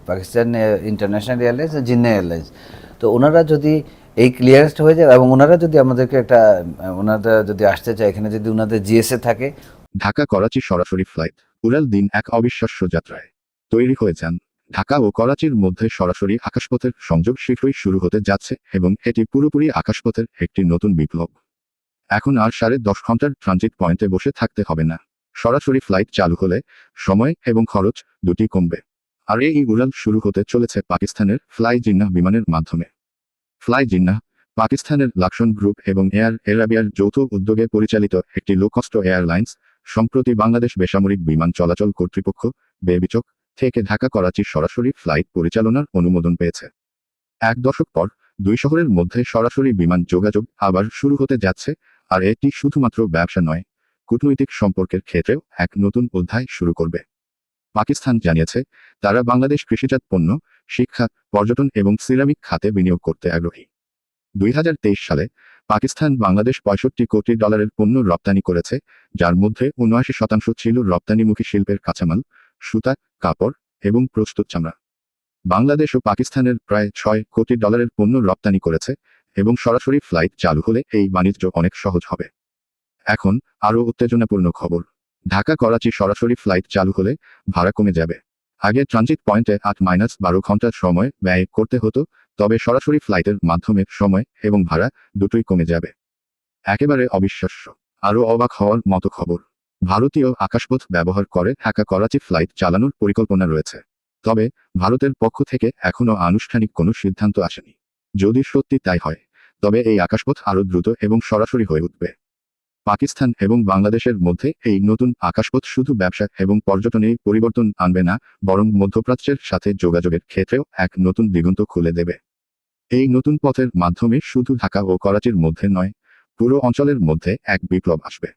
Pakistan international airlines আর Jinnah airlines, তো ওনারা যদি এই ক্লিয়ারেন্সড হয়ে যায় এবং ওনারা যদি আমাদেরকে একটা ওনারা যদি আসতে চায় এখানে, যদি ওনাদের জিএসএ থাকে। ঢাকা করাচি সরাসরি ফ্লাইট। উড়াল দিন এক অবিশ্বাস্য যাত্রায় তৈরি হয়ে যান। ঢাকা ও করাচির মধ্যে সরাসরি আকাশপথের সংযোগ শীঘ্রই শুরু হতে যাচ্ছে এবং এটি পুরোপুরি আকাশপথের একটি নতুন বিপ্লব। এখন আর 10.5 ঘন্টার ট্রানজিট পয়েন্টে বসে থাকতে হবে না। সরাসরি ফ্লাইট চালু হলে সময় এবং খরচ দুটি কমবে। আর এই উড়াল শুরু হতে চলেছে পাকিস্তানের ফ্লাই জিন্নাহ বিমানের মাধ্যমে। ফ্লাই জিন্নাহ পাকিস্তানের লাকসন গ্রুপ এবং এয়ার এরাবিয়ার যৌথ উদ্যোগে পরিচালিত একটি লো কস্ট এয়ারলাইন্স। সম্প্রতি বাংলাদেশ বেসামরিক বিমান চলাচল কর্তৃপক্ষ বেবিচক থেকে ঢাকা করাচি সরাসরি ফ্লাইট পরিচালনার অনুমোদন পেয়েছে। 1 দশক পর 2 শহরের মধ্যে সরাসরি বিমান যোগাযোগ আবার শুরু হতে যাচ্ছে। আর এটি শুধুমাত্র ব্যবসা নয়, কূটনৈতিক সম্পর্কের ক্ষেত্রেও এক নতুন অধ্যায় শুরু করবে। পাকিস্তান জানিয়েছে তারা বাংলাদেশ কৃষিজাত পণ্য, শিক্ষা, পর্যটন এবং সিরামিক খাতে বিনিয়োগ করতে আগ্রহী। 2023 সালে পাকিস্তান বাংলাদেশ $65 কোটি পণ্য রপ্তানি করেছে, যার মধ্যে 79% ছিল রপ্তানিমুখী শিল্পের কাঁচামাল, সুতা, কাপড় এবং প্রস্তুত চামড়া। বাংলাদেশ ও পাকিস্তানের প্রায় $6 কোটি পণ্য রপ্তানি করেছে এবং সরাসরি ফ্লাইট চালু হলে এই বাণিজ্য অনেক সহজ হবে। এখন আরও উত্তেজনাপূর্ণ খবর। ঢাকা করাচি সরাসরি ফ্লাইট চালু হলে ভাড়া কমে যাবে। আগে ট্রানজিট পয়েন্টে 8-12 ঘন্টা সময় ব্যয় করতে হতো, তবে সরাসরি ফ্লাইটের মাধ্যমে সময় এবং ভাড়া দুটোই কমে যাবে। একেবারে অবিশ্বাস্য। আরও অবাক হওয়ার মতো খবর। ভারতীয় আকাশপথ ব্যবহার করে ঢাকা করাচি ফ্লাইট চালানোর পরিকল্পনা রয়েছে। তবে ভারতের পক্ষ থেকে এখনও আনুষ্ঠানিক কোনো সিদ্ধান্ত আসেনি। যদি সত্যি তাই হয়, তবে এই আকাশপথ আরও দ্রুত এবং সরাসরি হয়ে উঠবে। পাকিস্তান এবং বাংলাদেশের মধ্যে এই নতুন আকাশপথ শুধু ব্যবসা এবং পর্যটনেই পরিবর্তন আনবে না, বরং মধ্যপ্রাচ্যের সাথে যোগাযোগের ক্ষেত্রেও এক নতুন দিগন্ত খুলে দেবে। এই নতুন পথের মাধ্যমে শুধু ঢাকা ও করাচির মধ্যে নয়, পুরো অঞ্চলের মধ্যে এক বিপ্লব আসবে।